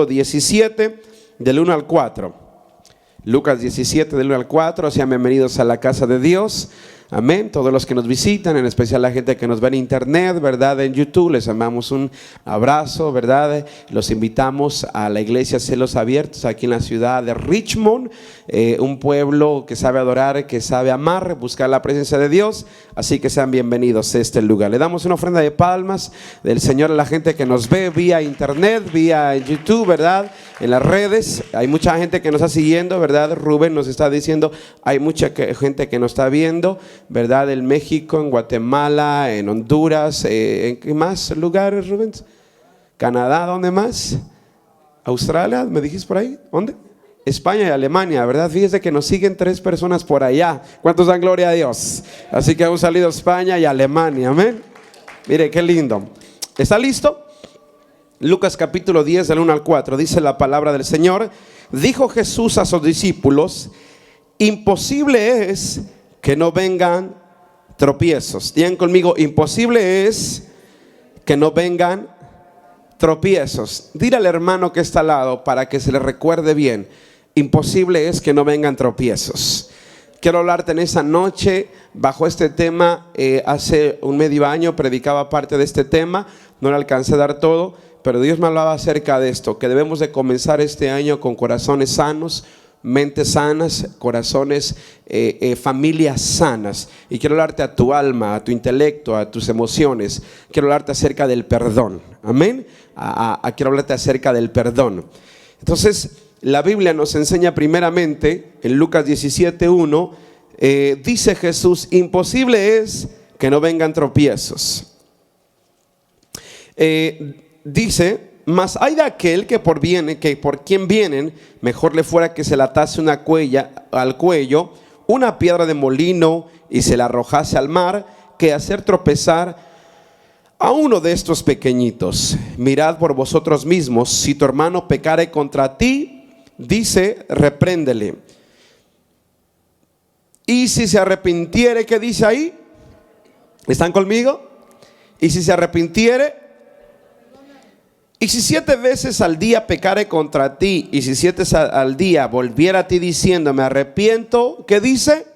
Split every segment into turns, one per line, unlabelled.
17 del 1 al 4. Lucas 17 del 1 al 4. Sean bienvenidos a la casa de Dios. Amén. Todos los que nos visitan, en especial la gente que nos ve en internet, ¿verdad? En YouTube, les mandamos un abrazo, ¿verdad? Los invitamos a la iglesia Cielos Abiertos aquí en la ciudad de Richmond, un pueblo que sabe adorar, que sabe amar, buscar la presencia de Dios. Así que sean bienvenidos a este lugar. Le damos una ofrenda de palmas del Señor a la gente que nos ve vía internet, vía YouTube, ¿verdad? En las redes. Hay mucha gente que nos está siguiendo, ¿verdad? Rubén nos está diciendo, hay mucha gente que nos está viendo, ¿verdad? En México, en Guatemala, en Honduras, ¿en qué más lugares, Rubén? Canadá, ¿dónde más? Australia, ¿me dijiste por ahí? ¿Dónde? España y Alemania, ¿verdad? Fíjese que nos siguen 3 personas por allá. ¿Cuántos dan gloria a Dios? Así que hemos salido a España y Alemania, amén. Mire, qué lindo. ¿Está listo? Lucas capítulo 10 del 1 al 4, dice la palabra del Señor. Dijo Jesús a sus discípulos: imposible es que no vengan tropiezos. Digan conmigo: imposible es que no vengan tropiezos. Dile al hermano que está al lado para que se le recuerde bien: imposible es que no vengan tropiezos. Quiero hablarte en esa noche bajo este tema. Hace un medio año predicaba parte de este tema, no le alcancé a dar todo, pero Dios me hablaba acerca de esto, que debemos de comenzar este año con corazones sanos, mentes sanas, corazones, familias sanas. Y quiero hablarte a tu alma, a tu intelecto, a tus emociones. Quiero hablarte acerca del perdón. Amén. Quiero hablarte acerca del perdón. Entonces, la Biblia nos enseña primeramente, en Lucas 17:1, dice Jesús: imposible es que no vengan tropiezos. Dice: mas hay de aquel que por quien vienen, mejor le fuera que se le atase al cuello una piedra de molino y se la arrojase al mar, que hacer tropezar a uno de estos pequeñitos. Mirad por vosotros mismos, si tu hermano pecare contra ti, dice, repréndele. Y si se arrepintiere, ¿qué dice ahí? ¿Están conmigo? Y si se arrepintiere, y si 7 veces al día pecare contra ti, y si 7 al día volviera a ti diciendo, me arrepiento, ¿qué dice?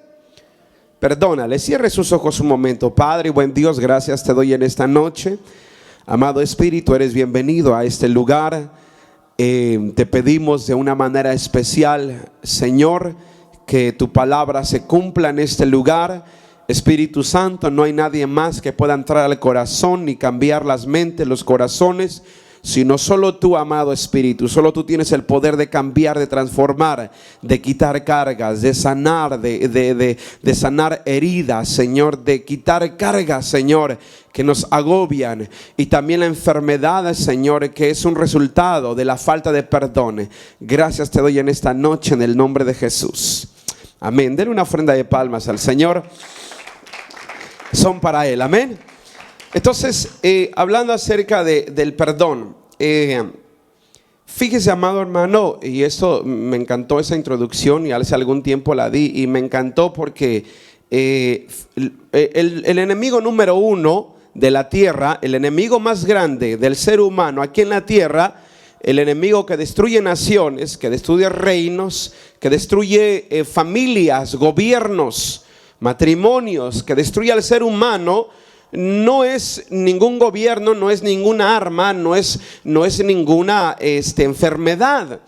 Perdónale. Cierre sus ojos un momento. Padre y buen Dios, gracias te doy en esta noche. Amado Espíritu, eres bienvenido a este lugar. Te pedimos de una manera especial, Señor, que tu palabra se cumpla en este lugar. Espíritu Santo, no hay nadie más que pueda entrar al corazón ni cambiar las mentes, los corazones, sino solo tú, amado Espíritu. Solo tú tienes el poder de cambiar, de transformar, de quitar cargas, de sanar, de sanar heridas, Señor, de quitar cargas, Señor, que nos agobian, y también la enfermedad, Señor, que es un resultado de la falta de perdón. Gracias te doy en esta noche en el nombre de Jesús. Amén. Denle una ofrenda de palmas al Señor. Son para Él. Amén. Entonces, hablando acerca del perdón, fíjese, amado hermano, y esto me encantó, esa introducción, y hace algún tiempo la di, y me encantó porque el enemigo número 1 de la tierra, el enemigo más grande del ser humano aquí en la tierra, el enemigo que destruye naciones, que destruye reinos, que destruye familias, gobiernos, matrimonios, que destruye al ser humano, no es ningún gobierno, no es ninguna arma, no es ninguna enfermedad.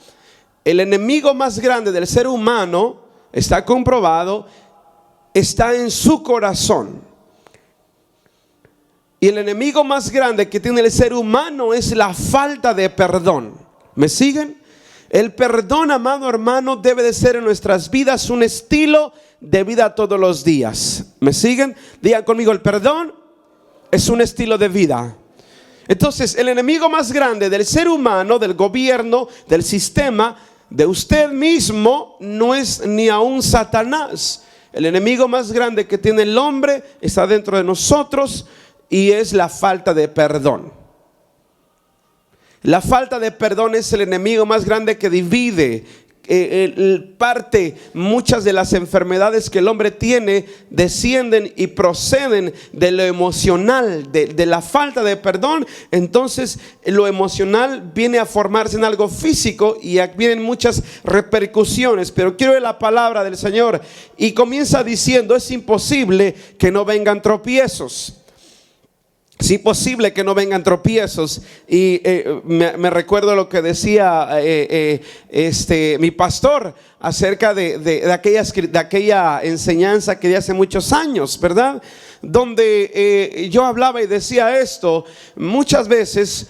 El enemigo más grande del ser humano, está comprobado, está en su corazón. Y el enemigo más grande que tiene el ser humano es la falta de perdón. ¿Me siguen? El perdón, amado hermano, debe de ser en nuestras vidas un estilo de vida todos los días. ¿Me siguen? Digan conmigo: el perdón es un estilo de vida. Entonces, el enemigo más grande del ser humano, del gobierno, del sistema, de usted mismo, no es ni aún Satanás. El enemigo más grande que tiene el hombre está dentro de nosotros, y es la falta de perdón. La falta de perdón es el enemigo más grande que divide, parte, muchas de las enfermedades que el hombre tiene descienden y proceden de lo emocional, de la falta de perdón. Entonces lo emocional viene a formarse en algo físico y vienen muchas repercusiones. Pero quiero ver la palabra del Señor y comienza diciendo: es imposible que no vengan tropiezos. Es imposible que no vengan tropiezos. Y me recuerdo lo que decía mi pastor acerca de aquella enseñanza que di hace muchos años, ¿verdad? Donde yo hablaba y decía esto: muchas veces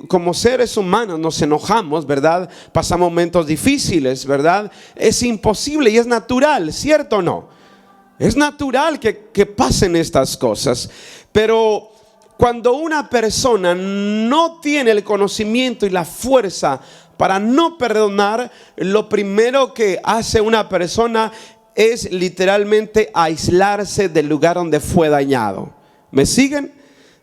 como seres humanos nos enojamos, ¿verdad? Pasamos momentos difíciles, ¿verdad? Es imposible y es natural, ¿cierto o no? Es natural que pasen estas cosas. Pero cuando una persona no tiene el conocimiento y la fuerza para no perdonar, lo primero que hace una persona es literalmente aislarse del lugar donde fue dañado. ¿Me siguen?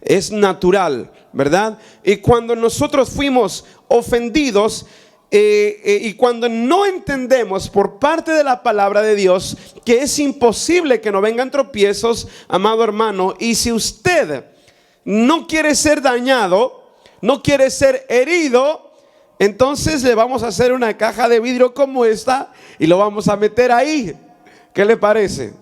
Es natural, ¿verdad? Y cuando nosotros fuimos ofendidos, y cuando no entendemos por parte de la palabra de Dios que es imposible que no vengan tropiezos, amado hermano, y si usted no quiere ser dañado, no quiere ser herido, entonces le vamos a hacer una caja de vidrio como esta y lo vamos a meter ahí. ¿Qué le parece?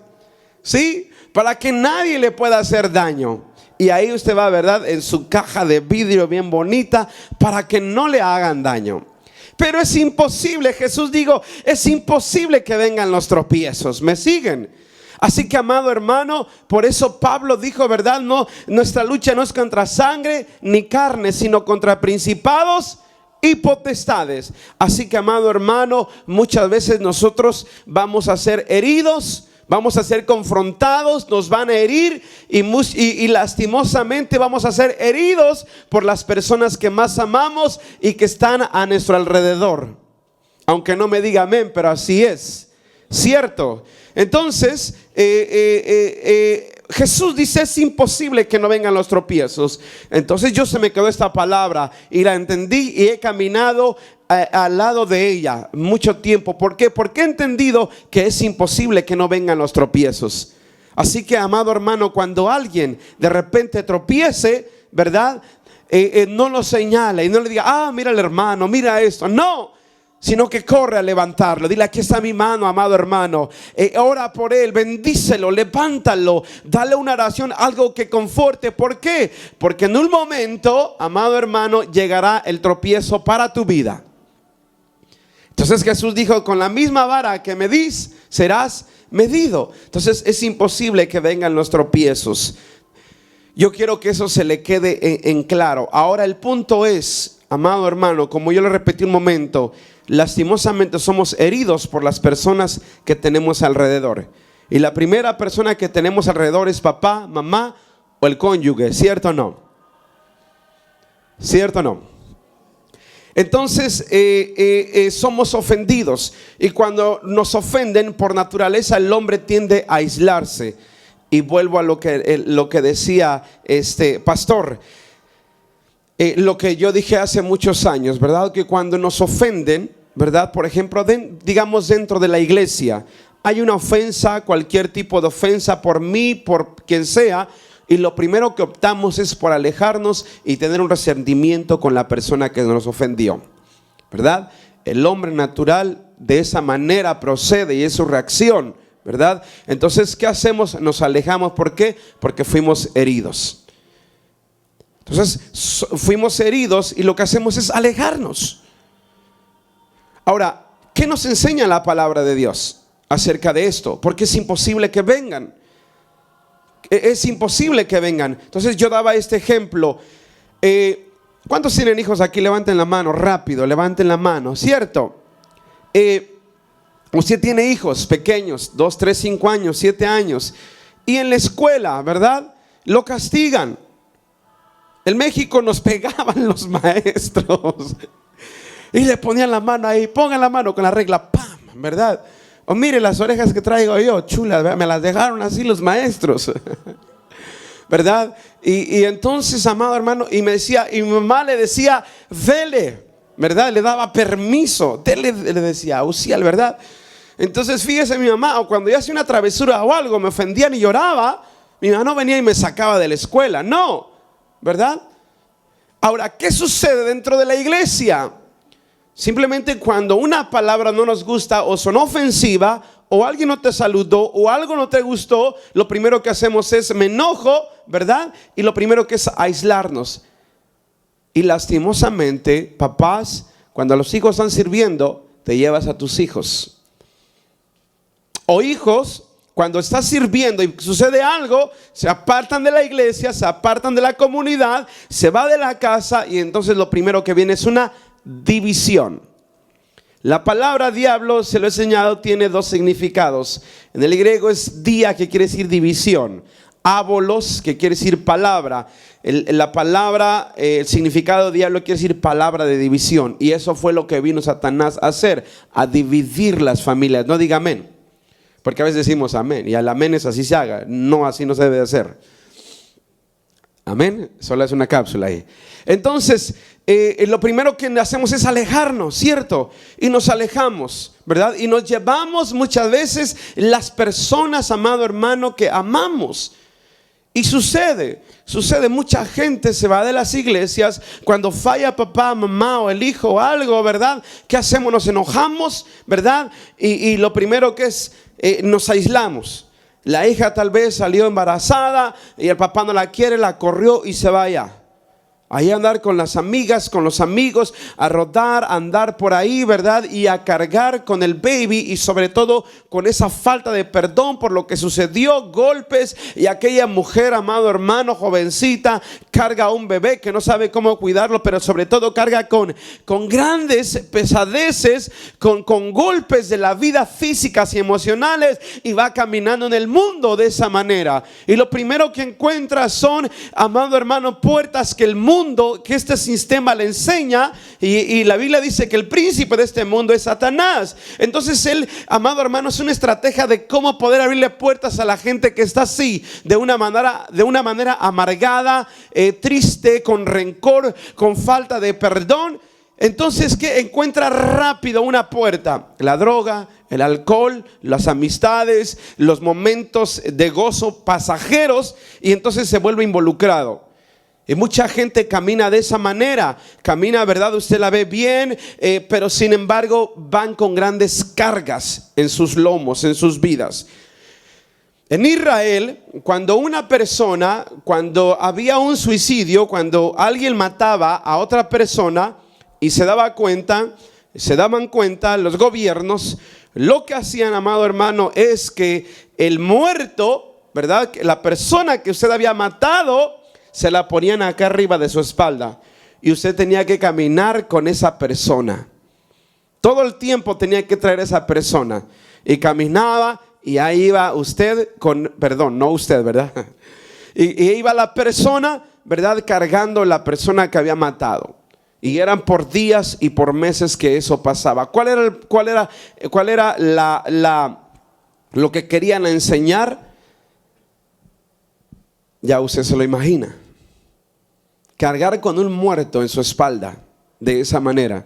¿Sí? Para que nadie le pueda hacer daño. Y ahí usted va, ¿verdad?, en su caja de vidrio bien bonita, para que no le hagan daño. Pero es imposible, Jesús dijo, es imposible que vengan los tropiezos. ¿Me siguen? Así que, amado hermano, por eso Pablo dijo, ¿verdad? No, nuestra lucha no es contra sangre ni carne, sino contra principados y potestades. Así que, amado hermano, muchas veces nosotros vamos a ser heridos, vamos a ser confrontados, nos van a herir y lastimosamente vamos a ser heridos por las personas que más amamos y que están a nuestro alrededor. Aunque no me diga amén, pero así es, ¿cierto? Entonces Jesús dice: es imposible que no vengan los tropiezos. Entonces se me quedó esta palabra y la entendí y he caminado al lado de ella mucho tiempo. ¿Por qué? Porque he entendido que es imposible que no vengan los tropiezos. Así que, amado hermano, cuando alguien de repente tropiece, ¿verdad? No lo señala y no le diga: mira el hermano, mira esto. No, sino que corre a levantarlo. Dile: aquí está mi mano, amado hermano. Ora por él, bendícelo, levántalo, dale una oración, algo que conforte. ¿Por qué? Porque en un momento, amado hermano, llegará el tropiezo para tu vida. Entonces Jesús dijo: con la misma vara que medís, serás medido. Entonces es imposible que vengan los tropiezos. Yo quiero que eso se le quede en claro. Ahora el punto es, amado hermano, como yo le repetí un momento, lastimosamente somos heridos por las personas que tenemos alrededor. Y la primera persona que tenemos alrededor es papá, mamá o el cónyuge, ¿cierto o no? ¿Cierto o no? Entonces somos ofendidos, y cuando nos ofenden, por naturaleza el hombre tiende a aislarse. Y vuelvo a lo que decía pastor, lo que yo dije hace muchos años, ¿verdad? Que cuando nos ofenden, ¿verdad? Por ejemplo, digamos dentro de la iglesia hay una ofensa, cualquier tipo de ofensa, por mí, por quien sea, y lo primero que optamos es por alejarnos y tener un resentimiento con la persona que nos ofendió, ¿verdad? El hombre natural de esa manera procede y es su reacción, ¿verdad? Entonces, ¿qué hacemos? Nos alejamos. ¿Por qué? Porque fuimos heridos. Entonces, fuimos heridos y lo que hacemos es alejarnos. Ahora, ¿qué nos enseña la palabra de Dios acerca de esto? Porque es imposible que vengan. Es imposible que vengan. Entonces yo daba este ejemplo. ¿Cuántos tienen hijos aquí? Levanten la mano, rápido, levanten la mano, ¿cierto? Usted tiene hijos pequeños, 2, 3, 5 años, 7 años. Y en la escuela, ¿verdad? Lo castigan. En México nos pegaban los maestros. Y le ponían la mano ahí, pongan la mano con la regla, ¡pam! ¿Verdad? O mire las orejas que traigo yo, chulas, me las dejaron así los maestros, ¿verdad? Y entonces, amado hermano, y mi mamá le decía: vele, ¿verdad? Le daba permiso. Le decía, Uziel, ¿verdad? Entonces fíjese mi mamá, o cuando yo hacía una travesura o algo, me ofendían y lloraba, mi mamá no venía y me sacaba de la escuela, no, ¿verdad? Ahora, ¿qué sucede dentro de la iglesia? Simplemente cuando una palabra no nos gusta o sonó ofensiva, o alguien no te saludó, o algo no te gustó, lo primero que hacemos es me enojo, ¿verdad? Y lo primero que es aislarnos. Y lastimosamente, papás, cuando los hijos están sirviendo, te llevas a tus hijos. O hijos, cuando estás sirviendo y sucede algo, se apartan de la iglesia, se apartan de la comunidad, se va de la casa y entonces lo primero que viene es una división. La palabra diablo, se lo he enseñado, tiene dos significados. En el griego es dia, que quiere decir división. Ábolos, que quiere decir palabra. La palabra, el significado de diablo quiere decir palabra de división. Y eso fue lo que vino Satanás a hacer, a dividir las familias. No diga amén, porque a veces decimos amén, y al amén es así se haga. No, así no se debe de hacer. Amén, solo es una cápsula ahí. Entonces, lo primero que hacemos es alejarnos, ¿cierto? Y nos alejamos, ¿verdad? Y nos llevamos muchas veces las personas, amado hermano, que amamos. Y sucede, mucha gente se va de las iglesias cuando falla papá, mamá o el hijo o algo, ¿verdad? ¿Qué hacemos? Nos enojamos, ¿verdad? Y lo primero que es, nos aislamos. La hija tal vez salió embarazada y el papá no la quiere, la corrió y se va allá. Ahí a andar con las amigas, con los amigos, a rodar, a andar por ahí, ¿verdad? Y a cargar con el baby y sobre todo con esa falta de perdón por lo que sucedió, golpes. Y aquella mujer, amado hermano, jovencita, carga a un bebé que no sabe cómo cuidarlo, pero sobre todo carga con grandes pesadeces, con golpes de la vida físicas y emocionales, y va caminando en el mundo de esa manera. Y lo primero que encuentra son, amado hermano, puertas que el mundo, que este sistema le enseña, y la Biblia dice que el príncipe de este mundo es Satanás. Entonces él, amado hermano, es una estrategia de cómo poder abrirle puertas a la gente que está así, de una manera amargada, triste, con rencor, con falta de perdón. Entonces, ¿qué? Encuentra rápido una puerta: la droga, el alcohol, las amistades, los momentos de gozo pasajeros, y entonces se vuelve involucrado. Y mucha gente camina de esa manera, camina, ¿verdad? Usted la ve bien, pero sin embargo van con grandes cargas en sus lomos, en sus vidas. En Israel, cuando había un suicidio, cuando alguien mataba a otra persona y se daban cuenta los gobiernos, lo que hacían, amado hermano, es que el muerto, ¿verdad? La persona que usted había matado, se la ponían acá arriba de su espalda y usted tenía que caminar con esa persona. Todo el tiempo tenía que traer a esa persona y caminaba, y ahí iba usted no usted, ¿verdad? Y iba la persona, ¿verdad? Cargando la persona que había matado. Y eran por días y por meses que eso pasaba. ¿Cuál era lo que querían enseñar? Ya usted se lo imagina. Cargar con un muerto en su espalda de esa manera.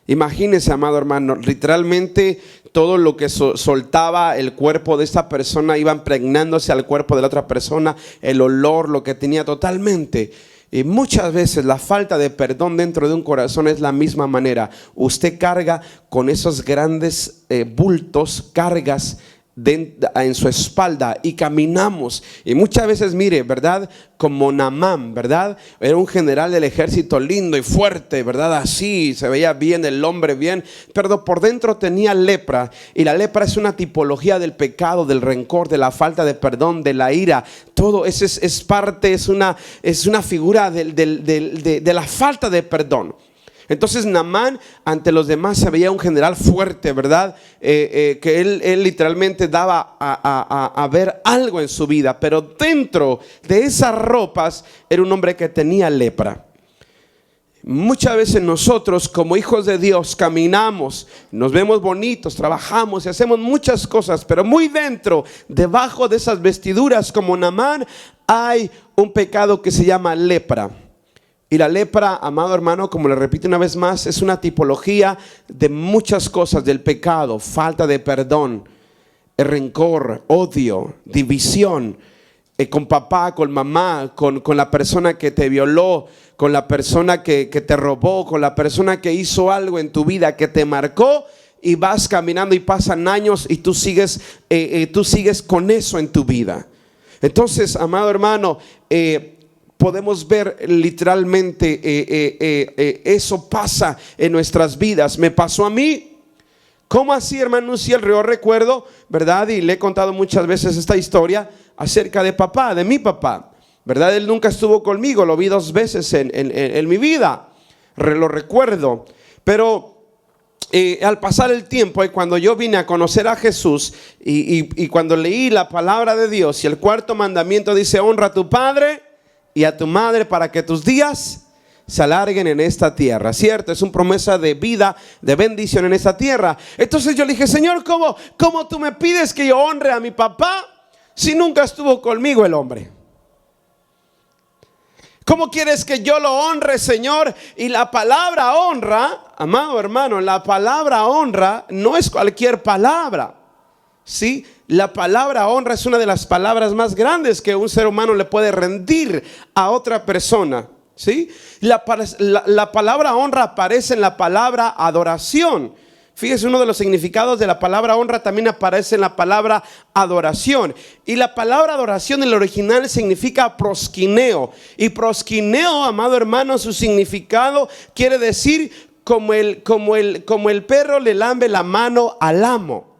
Imagínese, amado hermano, literalmente todo lo que soltaba el cuerpo de esta persona iba impregnándose al cuerpo de la otra persona, el olor, lo que tenía totalmente. Y muchas veces la falta de perdón dentro de un corazón es la misma manera. Usted carga con esos grandes bultos, cargas en su espalda, y caminamos. Y muchas veces, mire, ¿verdad? Como Naamán, ¿verdad? Era un general del ejército lindo y fuerte, ¿verdad? Así, se veía bien el hombre, bien, pero por dentro tenía lepra. Y la lepra es una tipología del pecado, del rencor, de la falta de perdón, de la ira. Todo eso es parte, es una figura de la falta de perdón. Entonces Naamán ante los demás se veía un general fuerte, ¿verdad? Que él literalmente daba a ver algo en su vida, pero dentro de esas ropas era un hombre que tenía lepra. Muchas veces nosotros como hijos de Dios caminamos, nos vemos bonitos, trabajamos y hacemos muchas cosas, pero muy dentro, debajo de esas vestiduras como Naamán, hay un pecado que se llama lepra. Y la lepra, amado hermano, como le repito una vez más, es una tipología de muchas cosas, del pecado, falta de perdón, el rencor, odio, división, con papá, con mamá, con la persona que te violó, con la persona que te robó, con la persona que hizo algo en tu vida que te marcó, y vas caminando y pasan años y tú sigues con eso en tu vida. Entonces, amado hermano, podemos ver literalmente eso pasa en nuestras vidas. Me pasó a mí. ¿Cómo así, hermano Uziel? Yo recuerdo, ¿verdad? Y le he contado muchas veces esta historia acerca de papá, de mi papá, ¿verdad? Él nunca estuvo conmigo, lo vi 2 veces en mi vida, lo recuerdo. Pero al pasar el tiempo, y cuando yo vine a conocer a Jesús, y cuando leí la palabra de Dios, y el 4.º mandamiento dice: honra a tu padre y a tu madre para que tus días se alarguen en esta tierra, ¿cierto? Es una promesa de vida, de bendición en esta tierra. Entonces yo le dije: Señor, ¿cómo tú me pides que yo honre a mi papá si nunca estuvo conmigo el hombre? ¿Cómo quieres que yo lo honre, Señor? Y la palabra honra, amado hermano, la palabra honra no es cualquier palabra, ¿sí? La palabra honra es una de las palabras más grandes que un ser humano le puede rendir a otra persona, ¿sí? La palabra honra aparece en la palabra adoración. Fíjese, uno de los significados de la palabra honra también aparece en la palabra adoración. Y la palabra adoración en el original significa proskineo. Y proskineo, amado hermano, su significado quiere decir como el perro le lambe la mano al amo.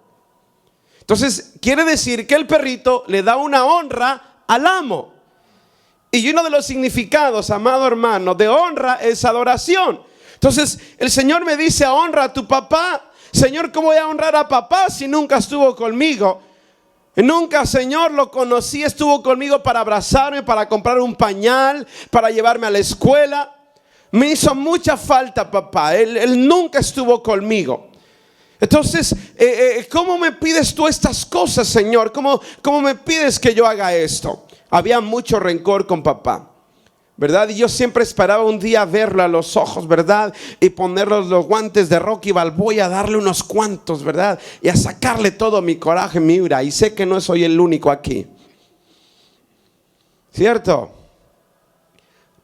Entonces quiere decir que el perrito le da una honra al amo. Y uno de los significados, amado hermano, de honra es adoración. Entonces el Señor me dice: honra a tu papá. Señor, ¿cómo voy a honrar a papá si nunca estuvo conmigo? Nunca, Señor, lo conocí, estuvo conmigo para abrazarme, para comprar un pañal, para llevarme a la escuela. Me hizo mucha falta papá, él nunca estuvo conmigo. Entonces, ¿cómo me pides tú estas cosas, Señor? ¿Cómo me pides que yo haga esto? Había mucho rencor con papá, ¿verdad? Y yo siempre esperaba un día verlo a los ojos, ¿verdad? Y ponerle los guantes de Rocky Balboa y a darle unos cuantos, ¿verdad? Y a sacarle todo mi coraje, mi ira. Y sé que no soy el único aquí, ¿cierto?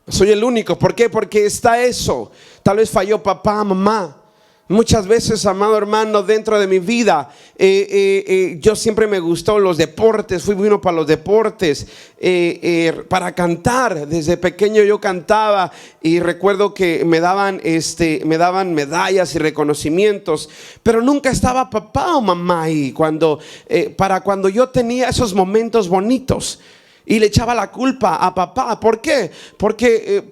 Soy el único. ¿Por qué? Porque está eso. Tal vez falló papá, mamá. Muchas veces, amado hermano, dentro de mi vida, yo siempre me gustó los deportes, fui bueno para los deportes, para cantar. Desde pequeño yo cantaba y recuerdo que me daban medallas y reconocimientos, pero nunca estaba papá o mamá ahí para cuando yo tenía esos momentos bonitos. Y le echaba la culpa a papá. ¿Por qué? Porque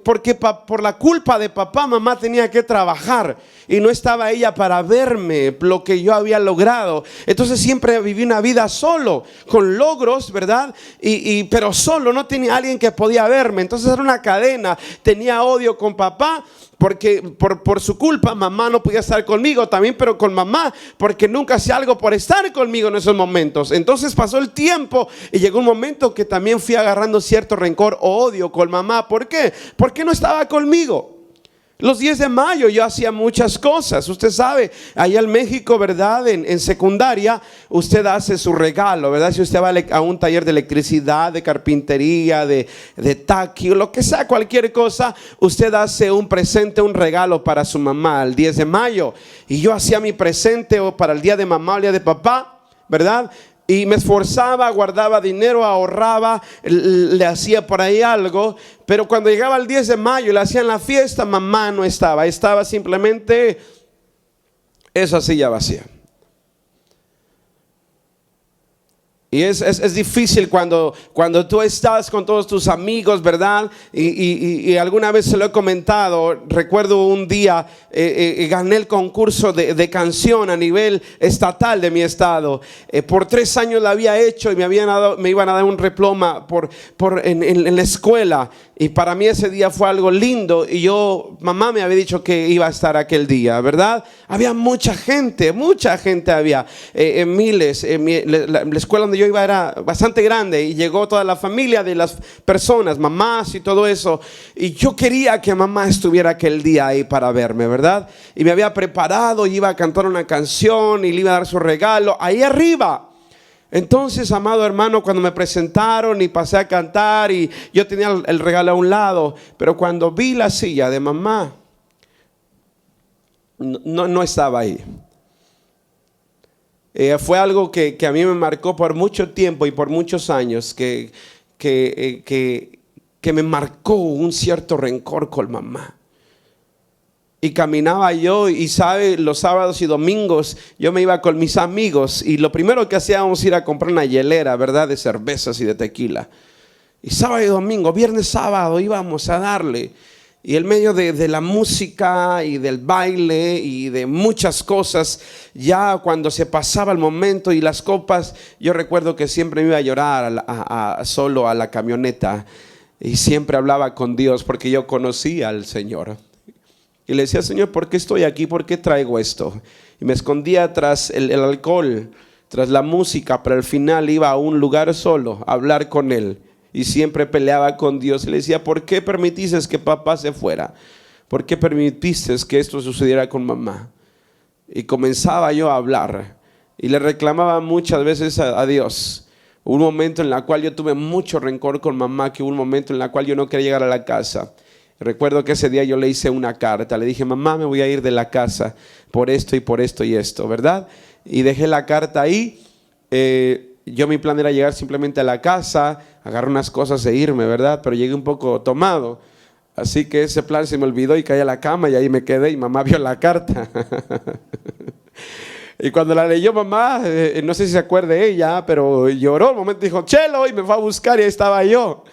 por la culpa de papá, mamá tenía que trabajar y no estaba ella para verme lo que yo había logrado. Entonces siempre viví una vida solo, con logros, ¿verdad? Pero solo, no tenía alguien que podía verme. Entonces era una cadena. Tenía odio con papá porque por su culpa mamá no podía estar conmigo, también pero con mamá porque nunca hacía algo por estar conmigo en esos momentos. Entonces pasó el tiempo y llegó un momento que también fui agarrando cierto rencor o odio con mamá. ¿Por qué? Porque no estaba conmigo. Los 10 de mayo yo hacía muchas cosas. Usted sabe, allá en México, ¿verdad? En secundaria usted hace su regalo, ¿verdad? Si usted va a un taller de electricidad, de carpintería, de taqui, o lo que sea, cualquier cosa, usted hace un presente, un regalo para su mamá el 10 de mayo. Y yo hacía mi presente o para el día de mamá o el día de papá, ¿verdad? Y me esforzaba, guardaba dinero, ahorraba, le hacía por ahí algo. Pero cuando llegaba el 10 de mayo y le hacían la fiesta, mamá no estaba. Estaba simplemente esa silla vacía. Y es difícil cuando tú estás con todos tus amigos, ¿verdad? Y alguna vez se lo he comentado. Recuerdo un día gané el concurso de canción a nivel estatal de mi estado. Por 3 años lo había hecho y me iban a dar un diploma en la escuela. Y para mí ese día fue algo lindo. Y mamá me había dicho que iba a estar aquel día, ¿verdad? Había mucha gente había, miles. La escuela donde yo iba era bastante grande y llegó toda la familia de las personas, mamás y todo eso. Y yo quería que mamá estuviera aquel día ahí para verme, ¿verdad? Y me había preparado, y iba a cantar una canción y le iba a dar su regalo ahí arriba. Entonces, amado hermano, cuando me presentaron y pasé a cantar y yo tenía el regalo a un lado, pero cuando vi la silla de mamá, no estaba ahí. Fue algo que a mí me marcó por mucho tiempo y por muchos años, que me marcó un cierto rencor con mamá. Y caminaba yo y sabe, los sábados y domingos yo me iba con mis amigos y lo primero que hacíamos era ir a comprar una hielera, ¿verdad? De cervezas y de tequila. Y sábado y domingo, viernes, sábado íbamos a darle. Y en medio de la música y del baile y de muchas cosas, ya cuando se pasaba el momento y las copas, yo recuerdo que siempre me iba a llorar solo a la camioneta y siempre hablaba con Dios porque yo conocía al Señor. Y le decía, Señor, ¿por qué estoy aquí? ¿Por qué traigo esto? Y me escondía tras el alcohol, tras la música, pero al final iba a un lugar solo a hablar con Él. Y siempre peleaba con Dios y le decía, ¿por qué permitiste que papá se fuera? ¿Por qué permitiste que esto sucediera con mamá? Y comenzaba yo a hablar y le reclamaba muchas veces a Dios. Hubo un momento en el cual yo tuve mucho rencor con mamá, que hubo un momento en el cual yo no quería llegar a la casa. Recuerdo que ese día yo le hice una carta, le dije, mamá, me voy a ir de la casa por esto y por esto y esto, ¿verdad? Y dejé la carta ahí. Yo mi plan era llegar simplemente a la casa, agarrar unas cosas e irme, ¿verdad? Pero llegué un poco tomado. Así que ese plan se me olvidó y caí a la cama y ahí me quedé y mamá vio la carta. Y cuando la leyó mamá, no sé si se acuerde ella, pero lloró. Un momento dijo, Chelo, y me fue a buscar y ahí estaba yo.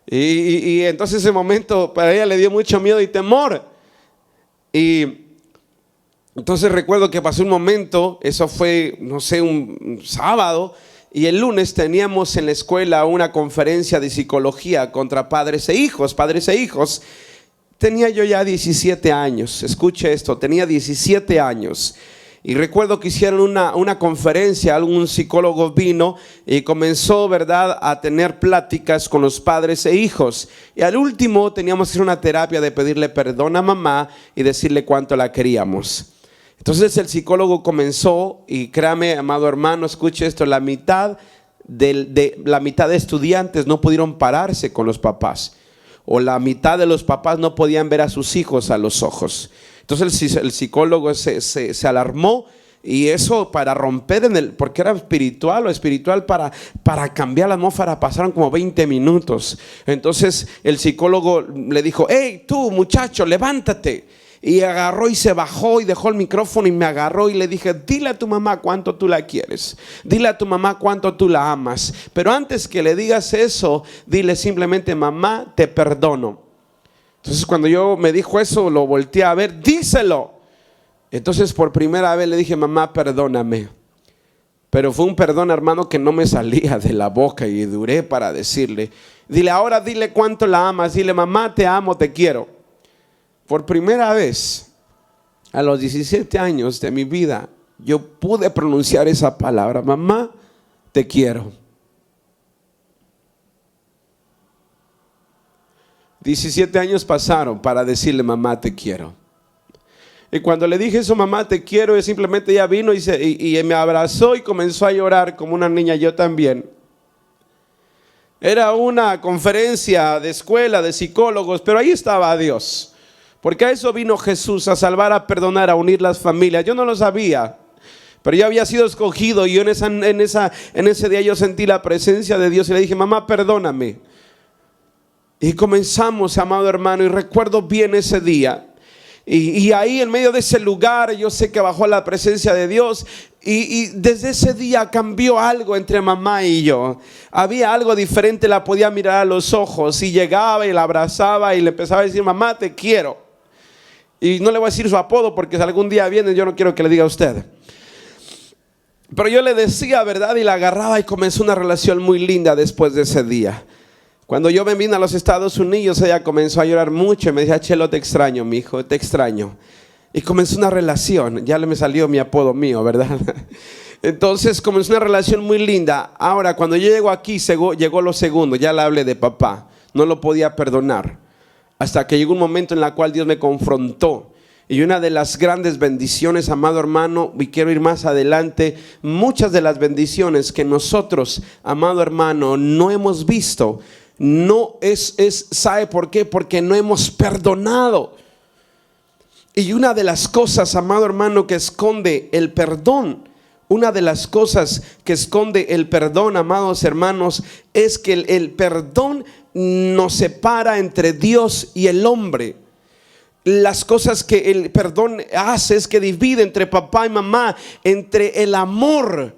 Y entonces ese momento para ella le dio mucho miedo y temor. Y entonces recuerdo que pasó un momento, eso fue, no sé, un sábado. Y el lunes teníamos en la escuela una conferencia de psicología contra padres e hijos. Padres e hijos. Tenía yo ya 17 años. Escuche esto, tenía 17 años. Y recuerdo que hicieron una conferencia, algún psicólogo vino y comenzó, ¿verdad?, a tener pláticas con los padres e hijos. Y al último teníamos que hacer una terapia de pedirle perdón a mamá y decirle cuánto la queríamos. Entonces el psicólogo comenzó, y créame, amado hermano, escuche esto, la mitad de estudiantes no pudieron pararse con los papás, o la mitad de los papás no podían ver a sus hijos a los ojos. Entonces el psicólogo se alarmó, y eso para romper porque era espiritual, para cambiar la atmósfera pasaron como 20 minutos. Entonces el psicólogo le dijo, hey tú muchacho, levántate. Y agarró y se bajó y dejó el micrófono y me agarró y le dije, dile a tu mamá cuánto tú la quieres, dile a tu mamá cuánto tú la amas, pero antes que le digas eso, dile simplemente, mamá, te perdono. Entonces cuando yo me dijo eso, lo volteé a ver, díselo. Entonces por primera vez le dije, mamá, perdóname. Pero fue un perdón, hermano, que no me salía de la boca y duré para decirle. Dile, ahora dile cuánto la amas, dile, mamá, te amo, te quiero. Por primera vez, a los 17 años de mi vida, yo pude pronunciar esa palabra, mamá, te quiero. 17 años pasaron para decirle, mamá, te quiero. Y cuando le dije eso, mamá, te quiero, simplemente ella vino y me abrazó y comenzó a llorar como una niña, yo también. Era una conferencia de escuela de psicólogos, pero ahí estaba Dios. Porque a eso vino Jesús, a salvar, a perdonar, a unir las familias. Yo no lo sabía, pero yo había sido escogido. Y yo en ese día yo sentí la presencia de Dios y le dije, mamá, perdóname. Y comenzamos, amado hermano, y recuerdo bien ese día. Y ahí en medio de ese lugar yo sé que bajó la presencia de Dios. Y desde ese día cambió algo entre mamá y yo. Había algo diferente, la podía mirar a los ojos. Y llegaba y la abrazaba y le empezaba a decir, mamá, te quiero. Y no le voy a decir su apodo porque si algún día viene yo no quiero que le diga a usted. Pero yo le decía, ¿verdad? Y la agarraba y comenzó una relación muy linda después de ese día. Cuando yo me vine a los Estados Unidos, ella comenzó a llorar mucho y me decía, Chelo, te extraño, mi hijo, te extraño. Y comenzó una relación, ya me salió mi apodo mío, ¿verdad? Entonces comenzó una relación muy linda. Ahora, cuando yo llego aquí, llegó lo segundo. Ya le hablé de papá. No lo podía perdonar. Hasta que llegó un momento en el cual Dios me confrontó. Y una de las grandes bendiciones, amado hermano, y quiero ir más adelante, muchas de las bendiciones que nosotros, amado hermano, no hemos visto, no ¿sabe por qué? Porque no hemos perdonado. Y una de las cosas, amado hermano, que esconde el perdón, una de las cosas que esconde el perdón, amados hermanos, es que el perdón nos separa entre Dios y el hombre. Las cosas que el perdón hace es que divide entre papá y mamá, entre el amor,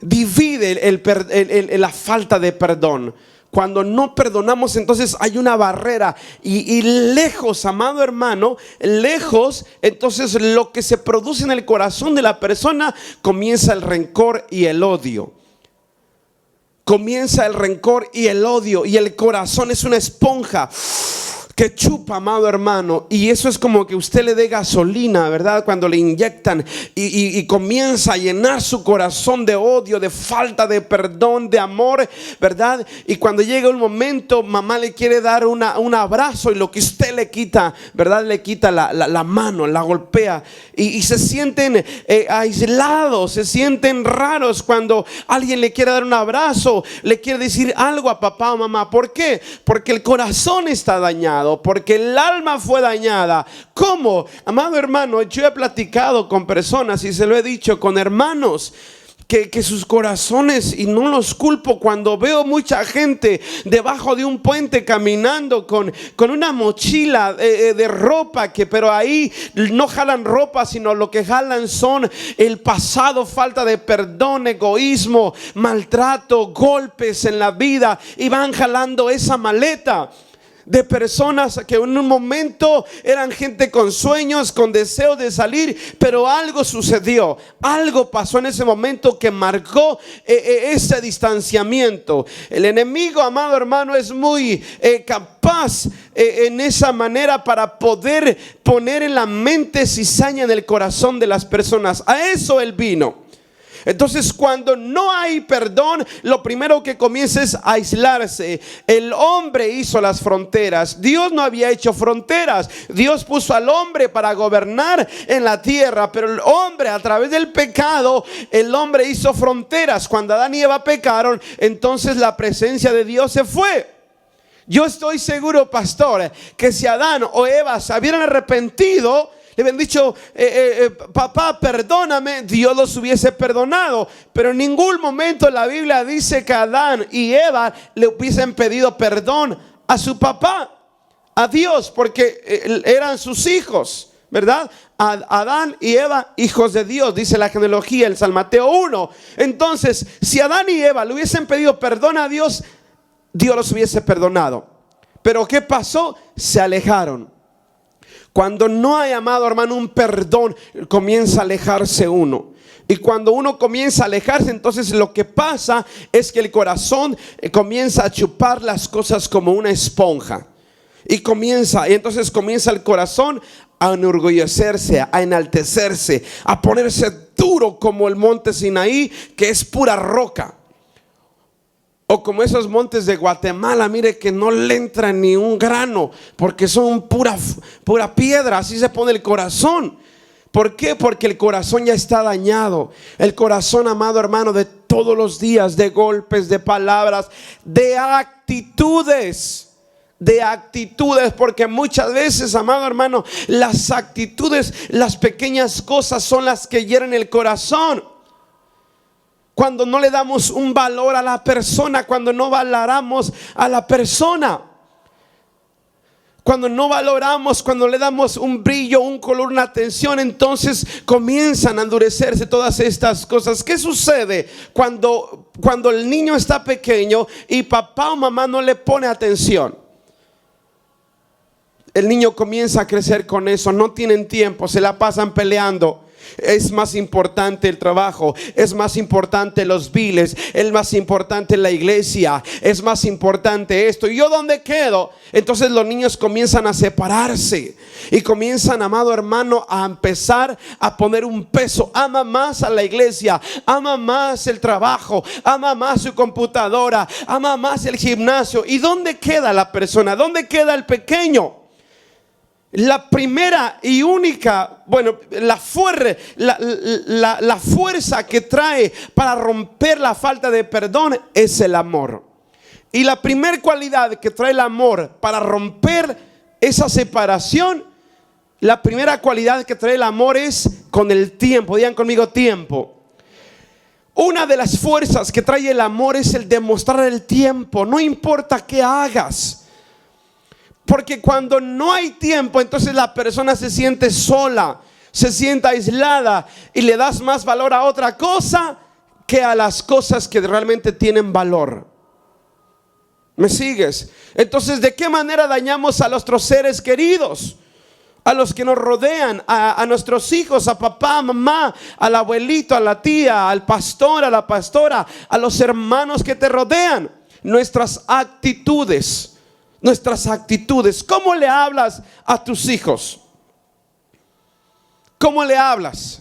divide la falta de perdón. Cuando no perdonamos, entonces hay una barrera y lejos, amado hermano, lejos, entonces lo que se produce en el corazón de la persona, comienza el rencor y el odio. Comienza el rencor y el odio, y el corazón es una esponja que chupa, amado hermano, y eso es como que usted le dé gasolina, ¿verdad? Cuando le inyectan y comienza a llenar su corazón de odio, de falta de perdón, de amor, ¿verdad? Y cuando llega un momento, mamá le quiere dar un abrazo y lo que usted le quita, ¿verdad? Le quita la mano, la golpea y se sienten aislados, se sienten raros cuando alguien le quiere dar un abrazo, le quiere decir algo a papá o mamá. ¿Por qué? Porque el corazón está dañado. Porque el alma fue dañada. ¿Cómo? Amado hermano, yo he platicado con personas y se lo he dicho, con hermanos que sus corazones, y no los culpo, cuando veo mucha gente debajo de un puente caminando con una mochila de ropa, pero ahí no jalan ropa, sino lo que jalan son el pasado, falta de perdón, egoísmo, maltrato, golpes en la vida, y van jalando esa maleta de personas que en un momento eran gente con sueños, con deseos de salir, pero algo sucedió, algo pasó en ese momento que marcó ese distanciamiento. El enemigo, amado hermano, es muy capaz en esa manera para poder poner en la mente cizaña en el corazón de las personas. A eso él vino. Entonces, cuando no hay perdón, lo primero que comienza es aislarse. El hombre hizo las fronteras. Dios no había hecho fronteras. Dios puso al hombre para gobernar en la tierra, pero el hombre, a través del pecado, el hombre hizo fronteras. Cuando Adán y Eva pecaron, entonces la presencia de Dios se fue. Yo estoy seguro, pastor, que si Adán o Eva se hubieran arrepentido, le habían dicho, papá, perdóname, Dios los hubiese perdonado. Pero en ningún momento la Biblia dice que Adán y Eva le hubiesen pedido perdón a su papá, a Dios, porque eran sus hijos, ¿verdad? Adán y Eva, hijos de Dios, dice la genealogía en San Mateo 1. Entonces, si Adán y Eva le hubiesen pedido perdón a Dios, Dios los hubiese perdonado. Pero ¿qué pasó? Se alejaron. Cuando no hay, amado hermano, un perdón, comienza a alejarse uno. Y cuando uno comienza a alejarse, entonces lo que pasa es que el corazón comienza a chupar las cosas como una esponja. Y entonces comienza el corazón a enorgullecerse, a enaltecerse, a ponerse duro como el monte Sinaí, que es pura roca. O como esos montes de Guatemala, mire, que no le entra ni un grano, porque son pura piedra. Así se pone el corazón. ¿Por qué? Porque el corazón ya está dañado. El corazón, amado hermano, de todos los días, de golpes, de palabras, de actitudes. Porque muchas veces, amado hermano, las actitudes, las pequeñas cosas son las que hieren el corazón. Cuando no le damos un valor a la persona, cuando no valoramos a la persona, cuando no valoramos, cuando le damos un brillo, un color, una atención, entonces comienzan a endurecerse todas estas cosas. ¿Qué sucede cuando el niño está pequeño y papá o mamá no le pone atención? El niño comienza a crecer con eso, no tienen tiempo, se la pasan peleando. Es más importante el trabajo, es más importante los biles, es más importante la iglesia, es más importante esto. ¿Y yo dónde quedo? Entonces los niños comienzan a separarse y comienzan, amado hermano, a empezar a poner un peso. Ama más a la iglesia, ama más el trabajo, ama más su computadora, ama más el gimnasio. ¿Y dónde queda la persona? ¿Dónde queda el pequeño? La primera y única, la fuerza que trae para romper la falta de perdón es el amor. Y la primera cualidad que trae el amor para romper esa separación, la primera cualidad que trae el amor es con el tiempo. Digan conmigo, tiempo. Una de las fuerzas que trae el amor es el demostrar el tiempo. No importa qué hagas. Porque cuando no hay tiempo, entonces la persona se siente sola, se siente aislada y le das más valor a otra cosa que a las cosas que realmente tienen valor. ¿Me sigues? Entonces, ¿de qué manera dañamos a nuestros seres queridos? A los que nos rodean, a nuestros hijos, a papá, a mamá, al abuelito, a la tía, al pastor, a la pastora, a los hermanos que te rodean. Nuestras actitudes. ¿Cómo le hablas a tus hijos? ¿Cómo le hablas?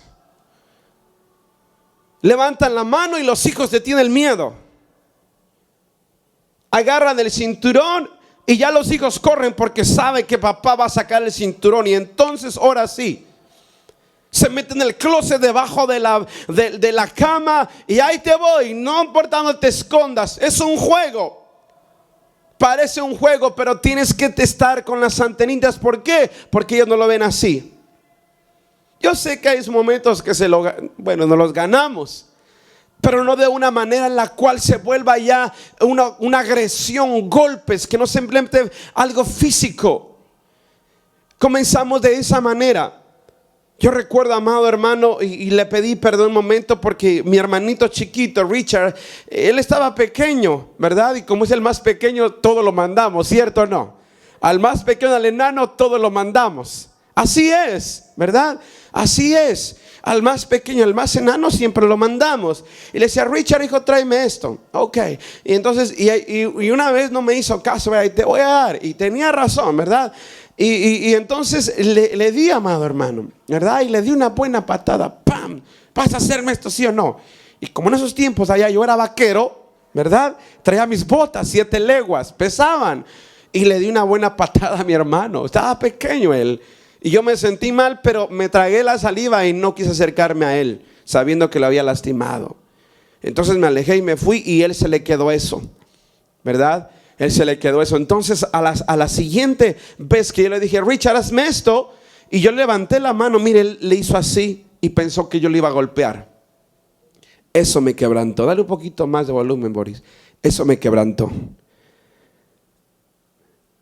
Levantan la mano y los hijos te tienen miedo. Agarran el cinturón y ya los hijos corren porque saben que papá va a sacar el cinturón. Y entonces ahora sí, se meten en el closet debajo de la cama y ahí te voy, no importa dónde te escondas. Es un juego. Parece un juego, pero tienes que estar con las antenitas. ¿Por qué? Porque ellos no lo ven así. Yo sé que hay momentos que no los ganamos, pero no de una manera en la cual se vuelva ya una agresión, golpes, que no simplemente algo físico. Comenzamos de esa manera. Yo recuerdo, amado hermano, y le pedí perdón un momento porque mi hermanito chiquito, Richard, él estaba pequeño, ¿verdad? Y como es el más pequeño, todo lo mandamos, ¿cierto o no? Al más pequeño, al enano, todo lo mandamos. Así es, ¿verdad? Así es. Al más pequeño, al más enano, siempre lo mandamos. Y le decía, Richard, hijo, tráeme esto. Ok. Y entonces, y una vez no me hizo caso, ¿verdad? Y te voy a dar. Y tenía razón, ¿verdad? Y entonces le di, amado hermano, ¿verdad? Y le di una buena patada. ¡Pam! ¿Vas a hacerme esto, sí o no? Y como en esos tiempos allá yo era vaquero, ¿verdad? Traía mis botas, 7 leguas, pesaban. Y le di una buena patada a mi hermano. Estaba pequeño él. Y yo me sentí mal, pero me tragué la saliva y no quise acercarme a él, sabiendo que lo había lastimado. Entonces me alejé y me fui y él se le quedó eso, ¿verdad? Él se le quedó eso. Entonces a la siguiente vez que yo le dije, Richard, hazme esto, y yo levanté la mano, mire, él le hizo así y pensó que yo le iba a golpear. Eso me quebrantó. Dale un poquito más de volumen, Boris. Eso me quebrantó.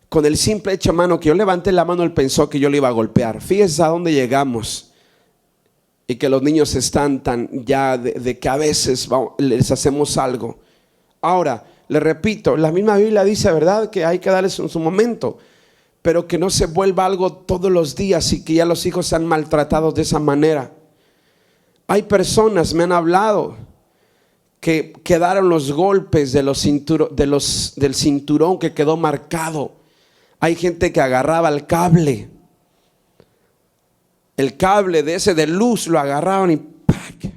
Con el simple hecho, mano, que yo levanté la mano, él pensó que yo le iba a golpear. Fíjese a dónde llegamos. Y que los niños están tan ya de que a veces les hacemos algo. Ahora, le repito, la misma Biblia dice, ¿verdad?, que hay que darles en su momento, pero que no se vuelva algo todos los días y que ya los hijos sean maltratados de esa manera. Hay personas, me han hablado, que quedaron los golpes del cinturón que quedó marcado. Hay gente que agarraba el cable de luz, lo agarraban y ¡pac!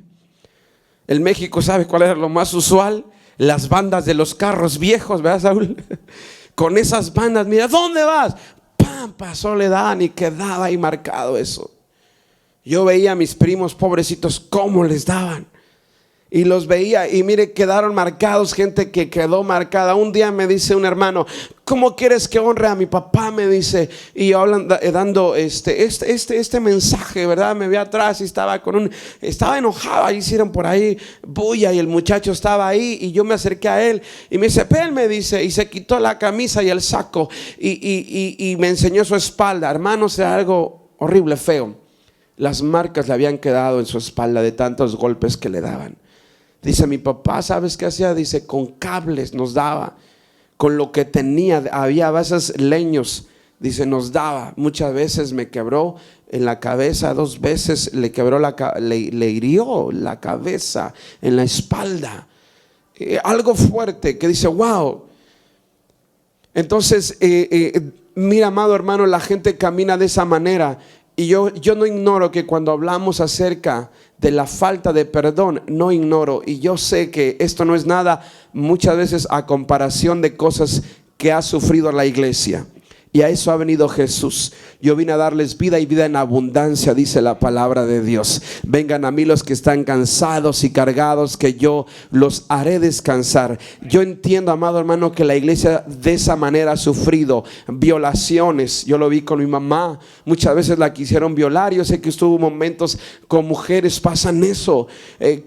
En México, ¿sabe cuál era lo más usual? Las bandas de los carros viejos, ¿verdad, Saúl? Con esas bandas, mira, ¿dónde vas? ¡Pam! Pasó, le daban y quedaba ahí marcado eso. Yo veía a mis primos pobrecitos cómo les daban. Y los veía y mire, quedaron marcados, gente que quedó marcada. Un día me dice un hermano, ¿cómo quieres que honre a mi papá? Me dice, y yo dando este mensaje, ¿verdad? Me vi atrás y estaba enojado. Ahí hicieron por ahí bulla y el muchacho estaba ahí y yo me acerqué a él y me dice, ven, me dice, y se quitó la camisa y el saco y me enseñó su espalda. Hermanos, era algo horrible, feo. Las marcas le habían quedado en su espalda de tantos golpes que le daban. Dice, mi papá, ¿sabes qué hacía? Dice, con cables nos daba, con lo que tenía. Había a veces leños Dice, nos daba. Muchas veces me quebró en la cabeza, 2 veces le quebró le hirió la cabeza, en la espalda. Algo fuerte que dice, wow. Entonces, mira, amado hermano, la gente camina de esa manera. Y yo no ignoro que cuando hablamos acerca de la falta de perdón, no ignoro. Y yo sé que esto no es nada muchas veces a comparación de cosas que ha sufrido la iglesia. Y a eso ha venido Jesús. Yo vine a darles vida y vida en abundancia, dice la palabra de Dios. Vengan a mí los que están cansados y cargados, que yo los haré descansar. Yo entiendo, amado hermano, que la iglesia de esa manera ha sufrido violaciones. Yo lo vi con mi mamá. Muchas veces la quisieron violar. Yo sé que estuvo momentos con mujeres, pasan eso,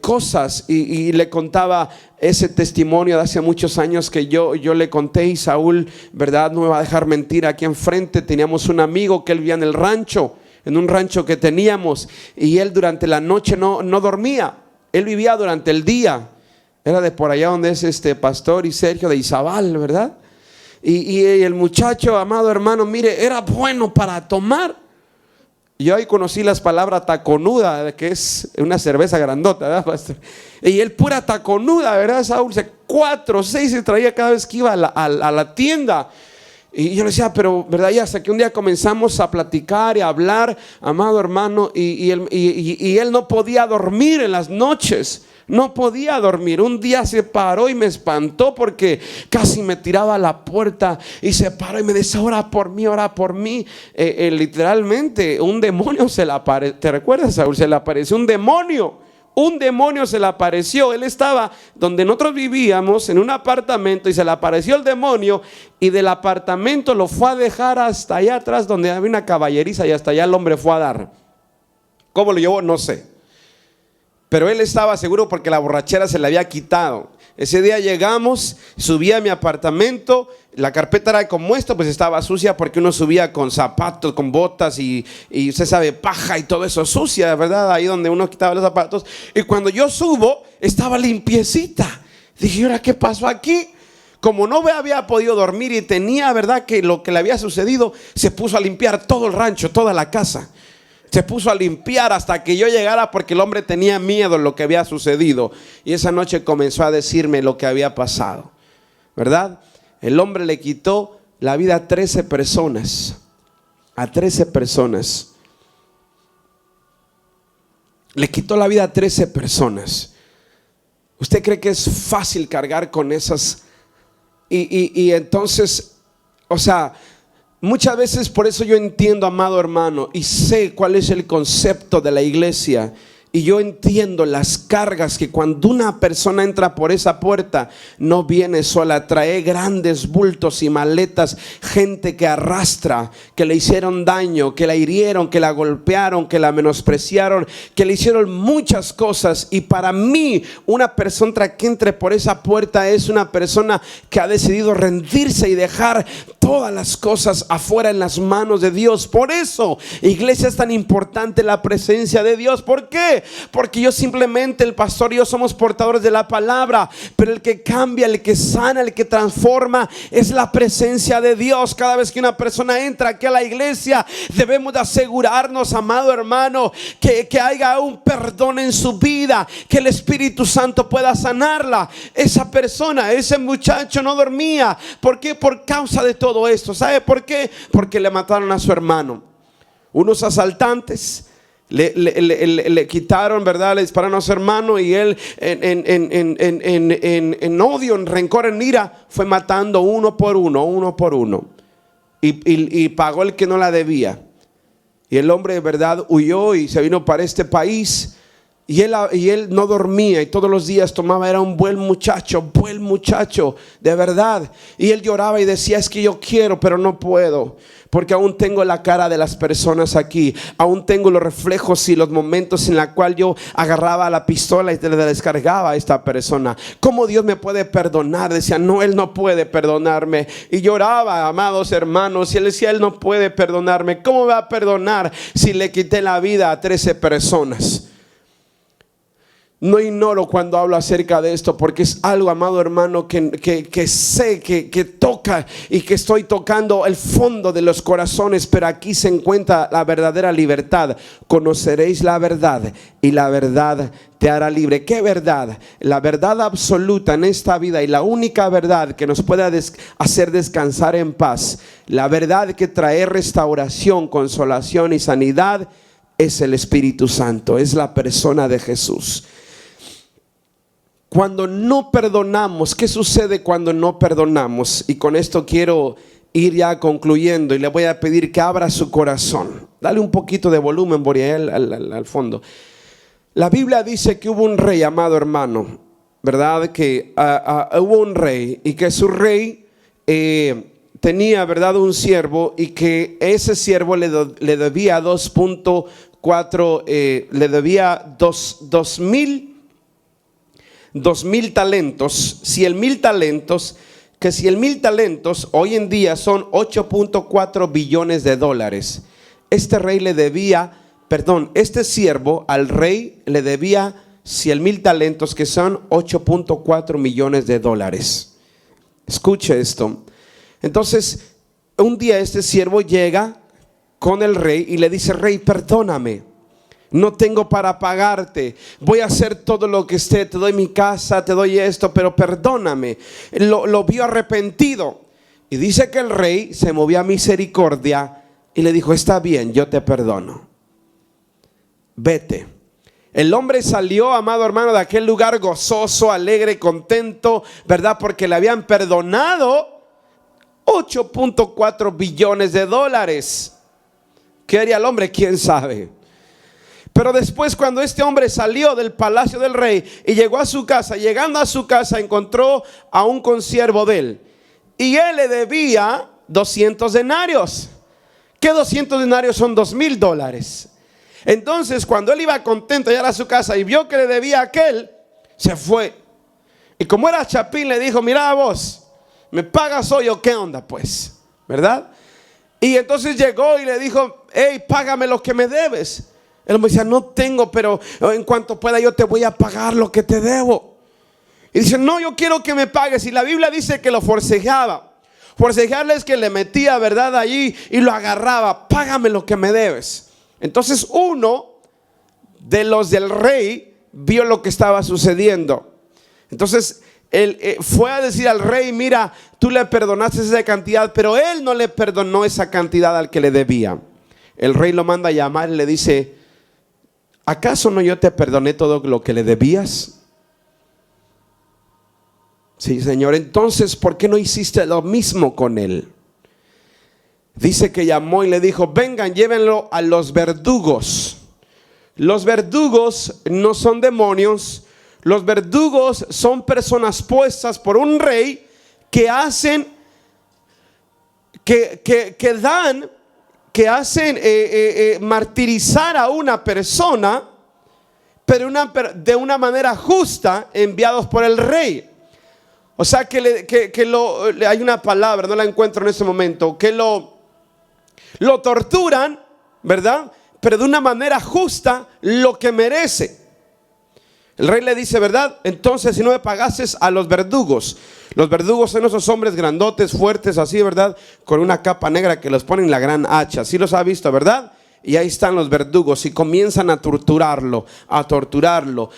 cosas. Y le contaba ese testimonio de hace muchos años que yo le conté, y Saúl, verdad, no me va a dejar mentir. Aquí enfrente teníamos un amigo que él vivía en el rancho, en un rancho que teníamos, y él durante la noche no dormía. Él vivía durante el día. Era de por allá donde es Pastor y Sergio de Izabal, ¿verdad? Y el muchacho, amado hermano, mire, era bueno para tomar. Yo ahí conocí las palabras taconuda, que es una cerveza grandota, ¿verdad, pastor? Y él pura taconuda, ¿verdad, Saúl? 4 o 6 se traía cada vez que iba a la tienda. Y yo le decía, pero verdad, y hasta que un día comenzamos a platicar y a hablar, amado hermano, y él no podía dormir en las noches. No podía dormir. Un día se paró y me espantó porque casi me tiraba a la puerta, y se paró y me decía, ora por mí, ora por mí. Literalmente un demonio se le apareció. ¿Te recuerdas, Saúl? Se le apareció un demonio. Un demonio se le apareció. Él estaba donde nosotros vivíamos, en un apartamento, y se le apareció el demonio, y del apartamento lo fue a dejar hasta allá atrás donde había una caballeriza, y hasta allá el hombre fue a dar. ¿Cómo lo llevó? No sé. Pero él estaba seguro porque la borrachera se le había quitado. Ese día llegamos, subí a mi apartamento, la carpeta era como esta, pues estaba sucia porque uno subía con zapatos, con botas y usted sabe, paja y todo eso sucia, ¿verdad? Ahí donde uno quitaba los zapatos. Y cuando yo subo, estaba limpiecita. Dije, ¿ahora qué pasó aquí? Como no había podido dormir y tenía, ¿verdad?, que lo que le había sucedido, se puso a limpiar todo el rancho, toda la casa. Se puso a limpiar hasta que yo llegara, porque el hombre tenía miedo de lo que había sucedido. Y esa noche comenzó a decirme lo que había pasado, ¿verdad? El hombre le quitó la vida a 13 personas. A 13 personas. Le quitó la vida a 13 personas. ¿Usted cree que es fácil cargar con esas? Y entonces, o sea, muchas veces, por eso yo entiendo, amado hermano, y sé cuál es el concepto de la iglesia. Y yo entiendo las cargas que cuando una persona entra por esa puerta, no viene sola, trae grandes bultos y maletas, gente que arrastra, que le hicieron daño, que la hirieron, que la golpearon, que la menospreciaron, que le hicieron muchas cosas. Y para mí, una persona que entre por esa puerta es una persona que ha decidido rendirse y dejar todas las cosas afuera en las manos de Dios. Por eso, iglesia, es tan importante la presencia de Dios. ¿Por qué? Porque yo simplemente, el pastor y yo somos portadores de la palabra, pero el que cambia, el que sana, el que transforma es la presencia de Dios. Cada vez que una persona entra aquí a la iglesia, debemos de asegurarnos, amado hermano, que haya un perdón en su vida, que el Espíritu Santo pueda sanarla. Esa persona, ese muchacho no dormía. ¿Por qué? Por causa de todo esto. ¿Sabe por qué? Porque le mataron a su hermano. Unos asaltantes le quitaron, ¿verdad? Le dispararon a su hermano, y él en odio, en rencor, en ira, fue matando uno por uno. Y pagó el que no la debía. Y el hombre, de verdad, huyó y se vino para este país. Y él no dormía, y todos los días tomaba. Era un buen muchacho, de verdad. Y él lloraba y decía, es que yo quiero, pero no puedo, porque aún tengo la cara de las personas aquí. Aún tengo los reflejos y los momentos en los cuales yo agarraba la pistola y le descargaba a esta persona. ¿Cómo Dios me puede perdonar? Decía, no, Él no puede perdonarme. Y lloraba, amados hermanos, y él decía, Él no puede perdonarme. ¿Cómo me va a perdonar si le quité la vida a 13 personas? No ignoro cuando hablo acerca de esto, porque es algo, amado hermano, que sé que toca y que estoy tocando el fondo de los corazones. Pero aquí se encuentra la verdadera libertad. Conoceréis la verdad y la verdad te hará libre. ¿Qué verdad? La verdad absoluta en esta vida, y la única verdad que nos pueda hacer descansar en paz, la verdad que trae restauración, consolación y sanidad, es el Espíritu Santo, es la persona de Jesús. Cuando no perdonamos, ¿qué sucede cuando no perdonamos? Y con esto quiero ir ya concluyendo, y le voy a pedir que abra su corazón. Dale un poquito de volumen por ahí al fondo. La Biblia dice que hubo un rey, amado hermano, ¿verdad? Que hubo un rey, y que su rey tenía, ¿verdad?, un siervo, y que ese siervo le debía 2.4, le debía 2,000 talentos, 100,000 talentos, que 100,000 talentos hoy en día son 8.4 billones de dólares. Este siervo al rey le debía 100,000 talentos, que son 8.4 millones de dólares. Escuche esto. Entonces, un día este siervo llega con el rey y le dice: rey, perdóname. No tengo para pagarte. Voy a hacer todo lo que esté. Te doy mi casa, te doy esto, pero perdóname. Lo vio arrepentido. Y dice que el rey se movió a misericordia y le dijo: está bien, yo te perdono. Vete. El hombre salió, amado hermano, de aquel lugar gozoso, alegre, contento, ¿verdad? Porque le habían perdonado 8.4 billones de dólares. ¿Qué haría el hombre? ¿Quién sabe? Pero después, cuando este hombre salió del palacio del rey y llegó a su casa, llegando a su casa encontró a un consiervo de él, y él le debía 200 denarios. ¿Qué 200 denarios son? 2,000 dólares. Entonces, cuando él iba contento a llegar a su casa y vio que le debía a aquel, se fue. Y como era chapín, le dijo: mira vos, ¿me pagas hoy o qué onda pues? ¿Verdad? Y entonces llegó y le dijo: hey, págame lo que me debes. El hombre decía: no tengo, pero en cuanto pueda yo te voy a pagar lo que te debo. Y dice: no, yo quiero que me pagues. Y la Biblia dice que lo forcejeaba. Forcejearle es que le metía, ¿verdad?, allí y lo agarraba. Págame lo que me debes. Entonces uno de los del rey vio lo que estaba sucediendo. Entonces él fue a decir al rey: mira, tú le perdonaste esa cantidad, pero él no le perdonó esa cantidad al que le debía. El rey lo manda a llamar y le dice: ¿acaso no yo te perdoné todo lo que le debías? Sí, señor. Entonces, ¿por qué no hiciste lo mismo con él? Dice que llamó y le dijo: vengan, llévenlo a los verdugos. Los verdugos no son demonios. Los verdugos son personas puestas por un rey que hacen, que hacen martirizar a una persona, pero de una manera justa, enviados por el rey. O sea hay una palabra, no la encuentro en este momento, que lo torturan, ¿verdad? Pero de una manera justa, lo que merece. El rey le dice: ¿verdad? Entonces, si no me pagases a los verdugos. Los verdugos son esos hombres grandotes, fuertes, así, ¿verdad? Con una capa negra que los ponen la gran hacha. Sí los ha visto, ¿verdad? Y ahí están los verdugos y comienzan a torturarlo,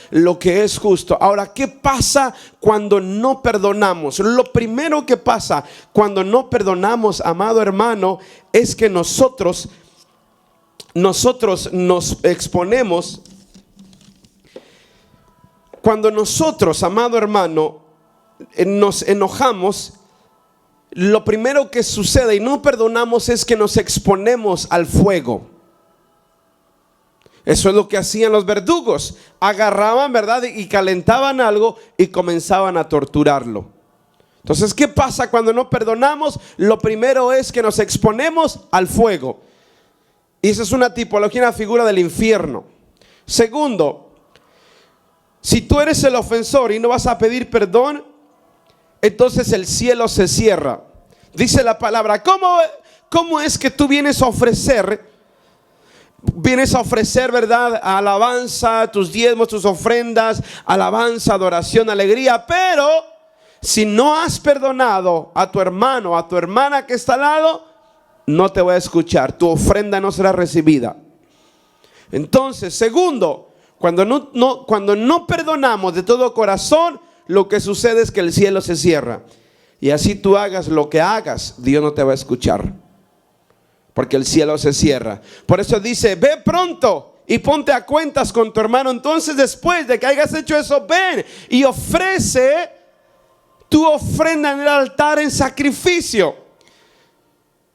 lo que es justo. Ahora, ¿qué pasa cuando no perdonamos? Lo primero que pasa cuando no perdonamos, amado hermano, es que nosotros nos exponemos. Cuando nosotros, amado hermano, nos enojamos, lo primero que sucede y no perdonamos es que nos exponemos al fuego. Eso es lo que hacían los verdugos. Agarraban, ¿verdad?, y calentaban algo y comenzaban a torturarlo. Entonces, ¿qué pasa cuando no perdonamos? Lo primero es que nos exponemos al fuego. Y esa es una tipología, una figura del infierno. Segundo, si tú eres el ofensor y no vas a pedir perdón, entonces el cielo se cierra. Dice la palabra: ¿cómo es que tú vienes a ofrecer vienes a ofrecer, ¿verdad?, alabanza, tus diezmos, tus ofrendas, alabanza, adoración, alegría. Pero si no has perdonado a tu hermano o a tu hermana que está al lado, no te voy a escuchar, tu ofrenda no será recibida. Entonces, segundo, cuando no perdonamos de todo corazón, lo que sucede es que el cielo se cierra. Y así tú hagas lo que hagas, Dios no te va a escuchar, porque el cielo se cierra. Por eso dice, ve pronto y ponte a cuentas con tu hermano. Entonces, después de que hayas hecho eso, ven y ofrece tu ofrenda en el altar en sacrificio.